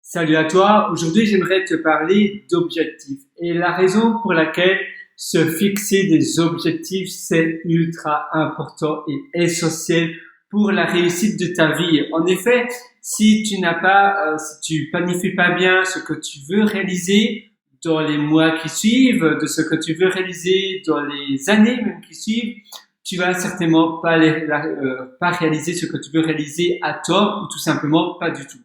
Salut à toi. Aujourd'hui, j'aimerais te parler d'objectifs. Et la raison pour laquelle se fixer des objectifs, c'est ultra important et essentiel pour la réussite de ta vie. En effet, si tu planifies pas bien ce que tu veux réaliser dans les mois qui suivent, de ce que tu veux réaliser dans les années même qui suivent, tu vas certainement pas réaliser ce que tu veux réaliser à temps ou tout simplement pas du tout.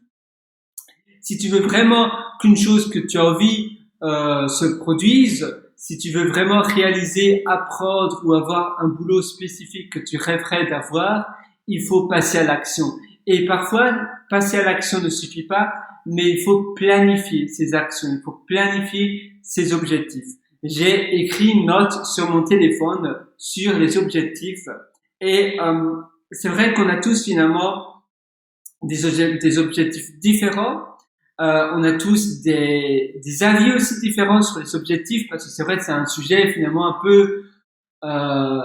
Si tu veux vraiment qu'une chose que tu as envie se produise, si tu veux vraiment réaliser, apprendre ou avoir un boulot spécifique que tu rêverais d'avoir, il faut passer à l'action. Et parfois, passer à l'action ne suffit pas, mais il faut planifier ces actions, il faut planifier ses objectifs. J'ai écrit une note sur mon téléphone sur les objectifs et c'est vrai qu'on a tous finalement des objectifs différents. On a tous des avis aussi différents sur les objectifs parce que c'est vrai que c'est un sujet finalement un peu euh,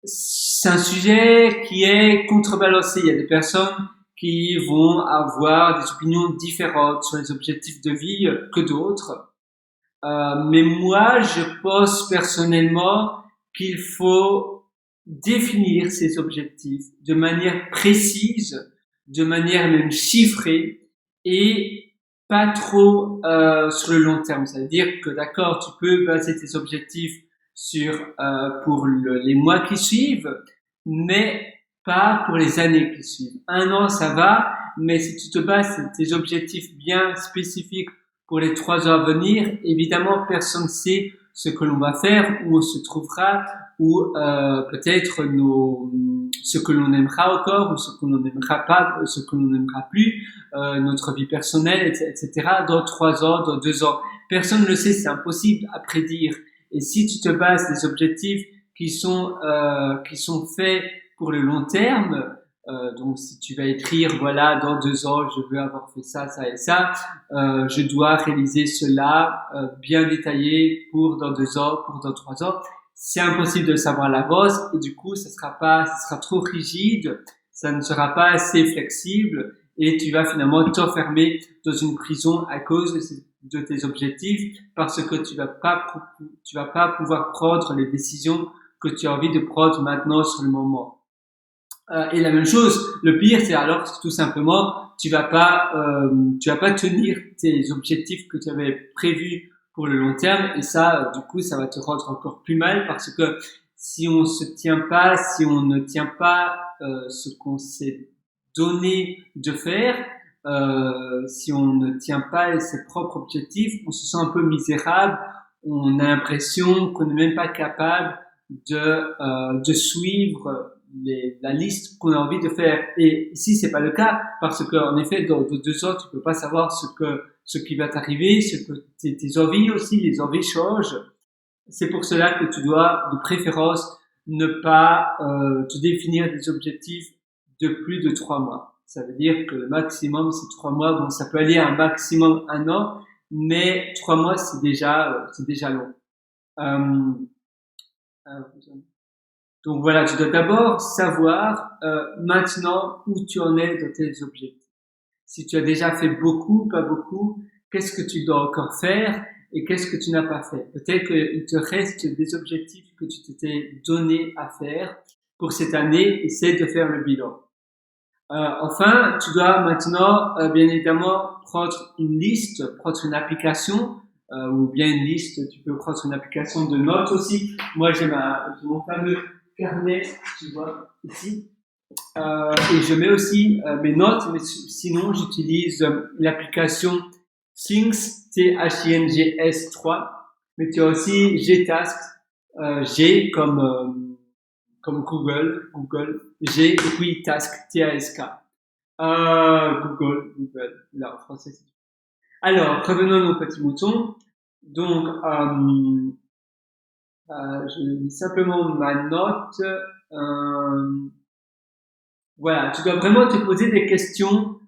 c'est un sujet qui est contrebalancé. Il y a des personnes qui vont avoir des opinions différentes sur les objectifs de vie que d'autres. Mais moi, je pense personnellement qu'il faut définir ces objectifs de manière précise, de manière même chiffrée et pas trop sur le long terme. C'est-à-dire que d'accord, tu peux baser tes objectifs sur pour les mois qui suivent, mais pas pour les années qui suivent. Un an, ça va, mais si tu te bases tes objectifs bien spécifiques pour les 3 ans à venir, évidemment, personne ne sait ce que l'on va faire, où on se trouvera, ou peut-être ce que l'on aimera encore, ou ce que l'on n'aimera pas, ce que l'on n'aimera plus, notre vie personnelle, etc. Dans 3 ans, dans 2 ans. Personne ne le sait, c'est impossible à prédire. Et si tu te bases des objectifs qui sont faits pour le long terme, donc si tu vas écrire voilà dans 2 ans je veux avoir fait ça et ça, je dois réaliser cela bien détaillé pour dans 2 ans, pour dans 3 ans. C'est impossible de le savoir à l'avance et du coup ça sera trop rigide, ça ne sera pas assez flexible et tu vas finalement t'enfermer dans une prison à cause de tes objectifs parce que tu vas pas pouvoir prendre les décisions que tu as envie de prendre maintenant sur le moment. Et la même chose, le pire, c'est alors tout simplement, tu vas pas tenir tes objectifs que tu avais prévus pour le long terme, et ça, du coup, ça va te rendre encore plus mal parce que si on ne tient pas ce qu'on s'est donné de faire, si on ne tient pas ses propres objectifs, on se sent un peu misérable, on a l'impression qu'on n'est même pas capable de suivre la liste qu'on a envie de faire. Et si c'est pas le cas, parce que en effet, dans 2 ans, tu peux pas savoir ce qui va t'arriver, ce que tes envies aussi, les envies changent. C'est pour cela que tu dois, de préférence, ne pas te définir des objectifs de plus de 3 mois. Ça veut dire que le maximum c'est 3 mois. Bon, ça peut aller à un maximum 1 an, mais 3 mois c'est déjà long. Euh, euh, donc voilà, tu dois d'abord savoir maintenant où tu en es dans tes objectifs. Si tu as déjà fait beaucoup, pas beaucoup, qu'est-ce que tu dois encore faire et qu'est-ce que tu n'as pas fait. Peut-être qu'il te reste des objectifs que tu t'étais donné à faire pour cette année. Essaie de faire le bilan. Enfin, tu dois maintenant, bien évidemment, prendre une liste, prendre une application, ou bien une liste, tu peux prendre une application de notes aussi. Moi, j'ai mon fameux carnet, tu vois, ici. Et je mets aussi mes notes, mais sinon, j'utilise l'application Things, Things 3, mais tu as aussi Gtask, G comme Google, G, et puis Task, T-A-S-K. Google, là, en français. Alors, revenons à nos petits moutons. Donc, je lis simplement ma note. Voilà, tu dois vraiment te poser des questions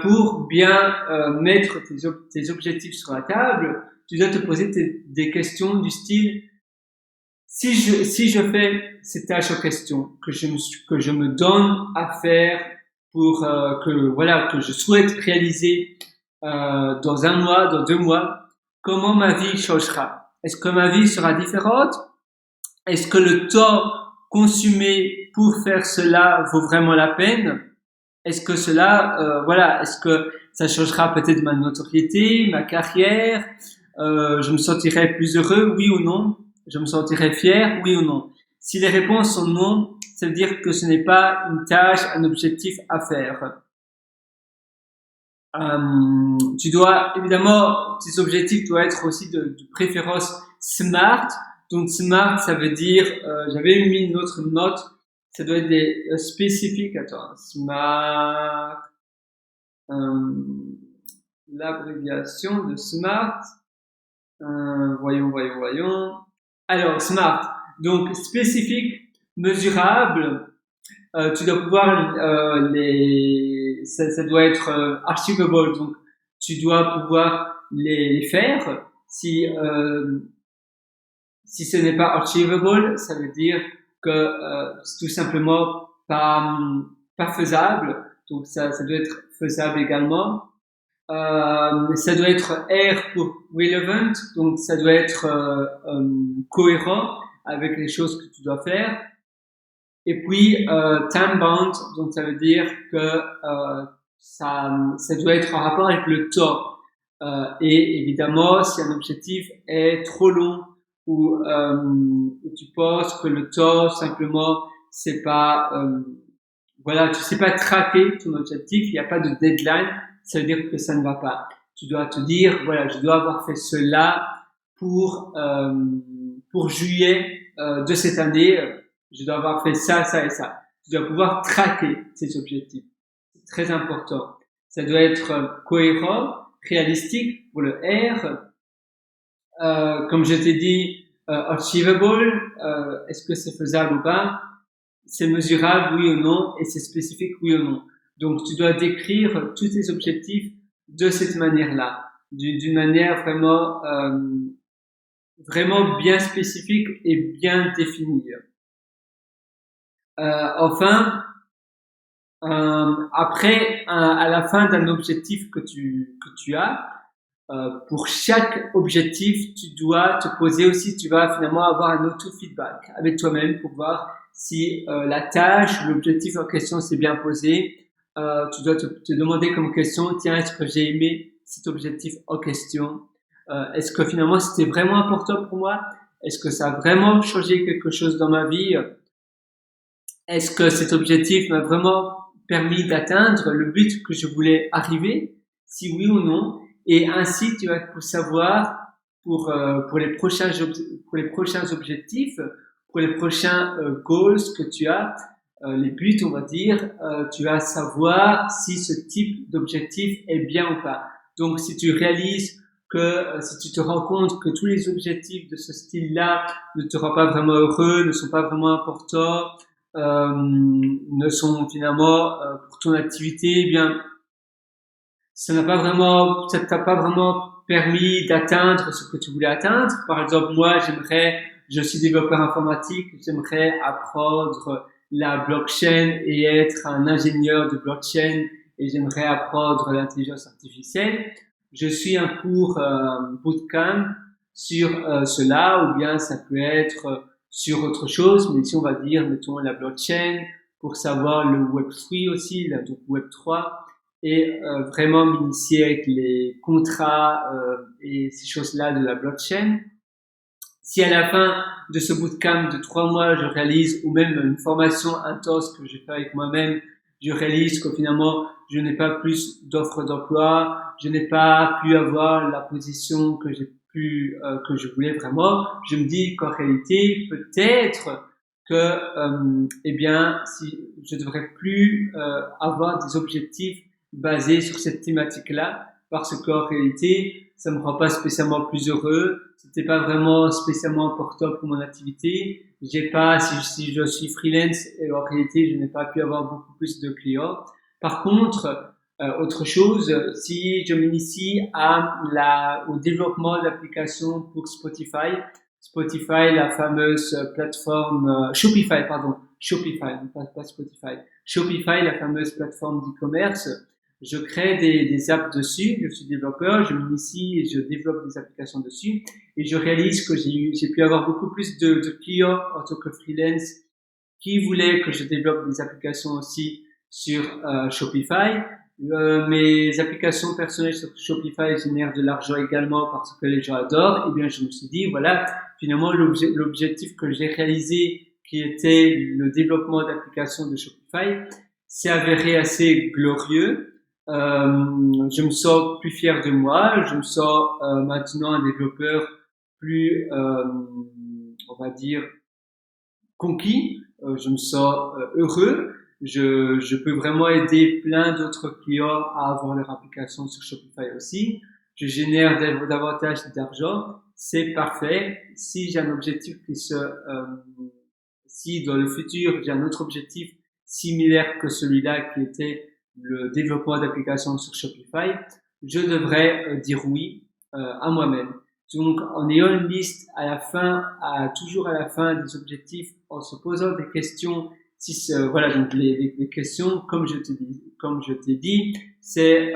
pour bien mettre tes objectifs sur la table. Tu dois te poser des questions du style si je fais ces tâches en question que je me donne à faire pour que je souhaite réaliser dans un mois, dans 2 mois, comment ma vie changera? Est-ce que ma vie sera différente? Est-ce que le temps consumé pour faire cela vaut vraiment la peine? Est-ce que cela, voilà, est-ce que ça changera peut-être ma notoriété, ma carrière? Je me sentirai plus heureux, oui ou non? Je me sentirai fier, oui ou non? Si les réponses sont non, ça veut dire que ce n'est pas une tâche, un objectif à faire. Tu dois, évidemment, tes objectifs doivent être aussi de préférence SMART. Donc SMART, ça veut dire, j'avais mis une autre note, ça doit être des spécifiques. Attends, SMART, l'abréviation de SMART. Voyons. Alors SMART, donc spécifique, mesurable. Tu dois pouvoir ça doit être achievable, donc tu dois pouvoir les faire. Si ce n'est pas achievable, ça veut dire que c'est tout simplement pas faisable. Donc ça doit être faisable également. Ça doit être R pour relevant, donc ça doit être cohérent avec les choses que tu dois faire. Et puis time bound, donc ça veut dire que ça doit être en rapport avec le temps. Et évidemment, si un objectif est trop long ou tu penses que le temps simplement c'est pas voilà, tu sais pas traquer ton objectif, il n'y a pas de deadline, ça veut dire que ça ne va pas. Tu dois te dire voilà, je dois avoir fait cela pour juillet de cette année. Je dois avoir fait ça, ça et ça. Tu dois pouvoir traquer ces objectifs. C'est très important. Ça doit être cohérent, réalistique pour le R. Comme je t'ai dit, achievable. Est-ce que c'est faisable ou pas? C'est mesurable, oui ou non, et c'est spécifique, oui ou non. Donc, tu dois décrire tous tes objectifs de cette manière-là, d'une manière vraiment bien spécifique et bien définie. Enfin, après, à la fin d'un objectif que tu as, pour chaque objectif, tu dois te poser aussi, tu vas finalement avoir un auto-feedback avec toi-même pour voir si la tâche, l'objectif en question s'est bien posé. Tu dois te demander comme question, tiens, est-ce que j'ai aimé cet objectif en question? Est-ce que finalement c'était vraiment important pour moi? Est-ce que ça a vraiment changé quelque chose dans ma vie? Est-ce que cet objectif m'a vraiment permis d'atteindre le but que je voulais arriver? Si oui ou non. Et ainsi, tu vas savoir pour les prochains objectifs, pour les prochains goals que tu as, les buts, on va dire, tu vas savoir si ce type d'objectif est bien ou pas. Donc, si tu réalises si tu te rends compte que tous les objectifs de ce style-là ne te rendent pas vraiment heureux, ne sont pas vraiment importants, ne sont finalement pour ton activité, eh bien, ça t'a pas vraiment permis d'atteindre ce que tu voulais atteindre. Par exemple, moi, je suis développeur informatique, j'aimerais apprendre la blockchain et être un ingénieur de blockchain et j'aimerais apprendre l'intelligence artificielle. Je suis un cours bootcamp sur cela, ou bien ça peut être sur autre chose, mais si on va dire, mettons la blockchain, pour savoir le Web3 aussi, donc Web3, et vraiment m'initier avec les contrats et ces choses-là de la blockchain. Si à la fin de ce bootcamp de 3 mois, je réalise, ou même une formation intense que j'ai fait avec moi-même, je réalise que finalement, je n'ai pas plus d'offres d'emploi, je n'ai pas pu avoir la position que que je voulais vraiment, je me dis qu'en réalité, peut-être que, eh bien, si je devrais plus avoir des objectifs basés sur cette thématique-là, parce qu'en réalité, ça me rend pas spécialement plus heureux, c'était pas vraiment spécialement important pour mon activité. J'ai pas, si je suis freelance, et en réalité, je n'ai pas pu avoir beaucoup plus de clients. Par contre, autre chose, si je m'initie au développement d'applications pour Spotify, la fameuse plateforme, Shopify, pas Spotify. Shopify, la fameuse plateforme d'e-commerce. Je crée des apps dessus, je suis développeur, je m'initie et je développe des applications dessus et je réalise que j'ai pu avoir beaucoup plus de clients en tant que freelance qui voulaient que je développe des applications aussi sur Shopify. Mes applications personnelles sur Shopify génèrent de l'argent également parce que les gens adorent. Et bien, je me suis dit, voilà, finalement, l'objectif que j'ai réalisé, qui était le développement d'applications de Shopify, s'est avéré assez glorieux. Je me sens plus fier de moi. Je me sens maintenant un développeur plus, on va dire, conquis. Je me sens heureux. Je peux vraiment aider plein d'autres clients à avoir leur application sur Shopify aussi. Je génère davantage d'argent. C'est parfait. Si j'ai un objectif si dans le futur j'ai un autre objectif similaire que celui-là qui était le développement d'applications sur Shopify, je devrais dire oui à moi-même. Donc, en ayant une liste toujours à la fin des objectifs, en se posant des questions, voilà, donc les questions, comme je t'ai dit, c'est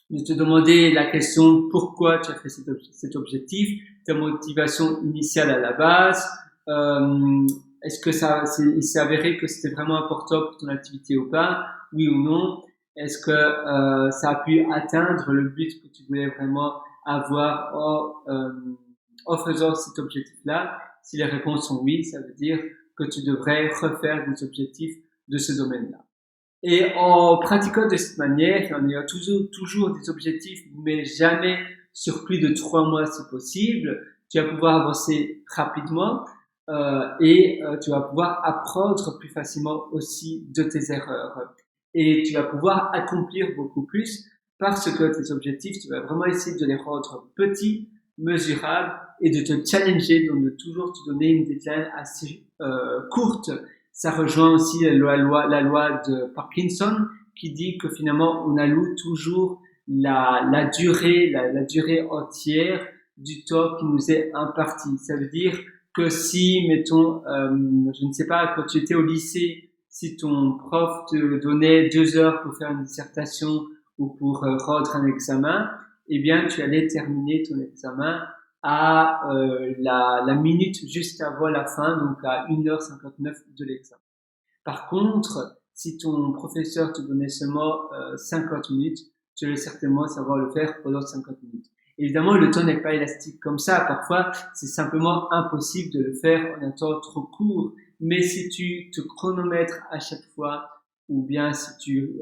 de te demander la question pourquoi tu as fait cet objectif, ta motivation initiale à la base, est-ce que il s'est avéré que c'était vraiment important pour ton activité ou pas, oui ou non, est-ce que ça a pu atteindre le but que tu voulais vraiment avoir en faisant cet objectif-là? Si les réponses sont oui, ça veut dire que tu devrais refaire des objectifs de ce domaine-là. Et en pratiquant de cette manière, en ayant toujours des objectifs, mais jamais sur plus de 3 mois si possible, tu vas pouvoir avancer rapidement et tu vas pouvoir apprendre plus facilement aussi de tes erreurs. Et tu vas pouvoir accomplir beaucoup plus parce que tes objectifs, tu vas vraiment essayer de les rendre petits, mesurables et de te challenger, donc de toujours te donner une deadline assez courte. Ça rejoint aussi la loi de Parkinson qui dit que finalement on alloue toujours la durée entière du temps qui nous est imparti. Ça veut dire que si, mettons, je ne sais pas, quand tu étais au lycée, si ton prof te donnait 2 heures pour faire une dissertation ou pour rendre un examen, eh bien tu allais terminer ton examen à la minute juste avant la fin, donc à 1h59 de l'examen. Par contre, si ton professeur te donnait seulement 50 minutes, tu allais certainement savoir le faire pendant 50 minutes. Évidemment, le temps n'est pas élastique comme ça. Parfois, c'est simplement impossible de le faire en un temps trop court. Mais si tu te chronomètres à chaque fois, ou bien si tu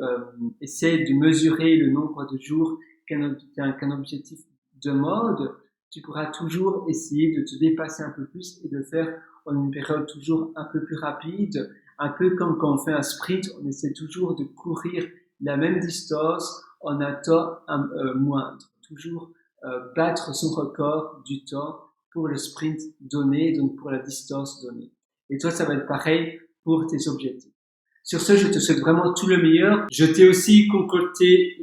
essaies de mesurer le nombre de jours qu'un objectif demande, tu pourras toujours essayer de te dépasser un peu plus et de faire en une période toujours un peu plus rapide. Un peu comme quand on fait un sprint, on essaie toujours de courir la même distance en un temps moindre. Toujours battre son record du temps pour le sprint donné, donc pour la distance donnée. Et toi, ça va être pareil pour tes objectifs. Sur ce, je te souhaite vraiment tout le meilleur. Je t'ai aussi concocté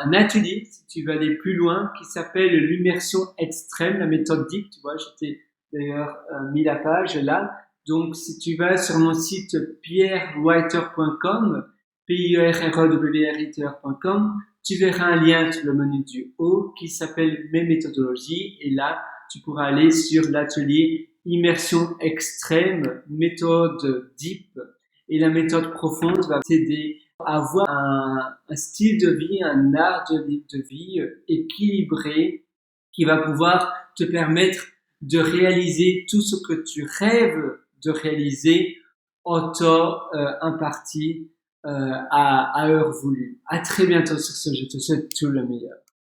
un atelier, si tu veux aller plus loin, qui s'appelle l'immersion extrême, la méthode DIP. Tu vois, je t'ai d'ailleurs mis la page là. Donc, si tu vas sur mon site pierrewriter.com, pierrewriter.com, tu verras un lien sur le menu du haut qui s'appelle Mes méthodologies. Et là, tu pourras aller sur l'atelier Immersion extrême, méthode DIP. Et la méthode profonde va t'aider à avoir un style de vie, un art de vie équilibré qui va pouvoir te permettre de réaliser tout ce que tu rêves de réaliser en temps imparti à heure voulue. À très bientôt sur ce, je te souhaite tout le meilleur.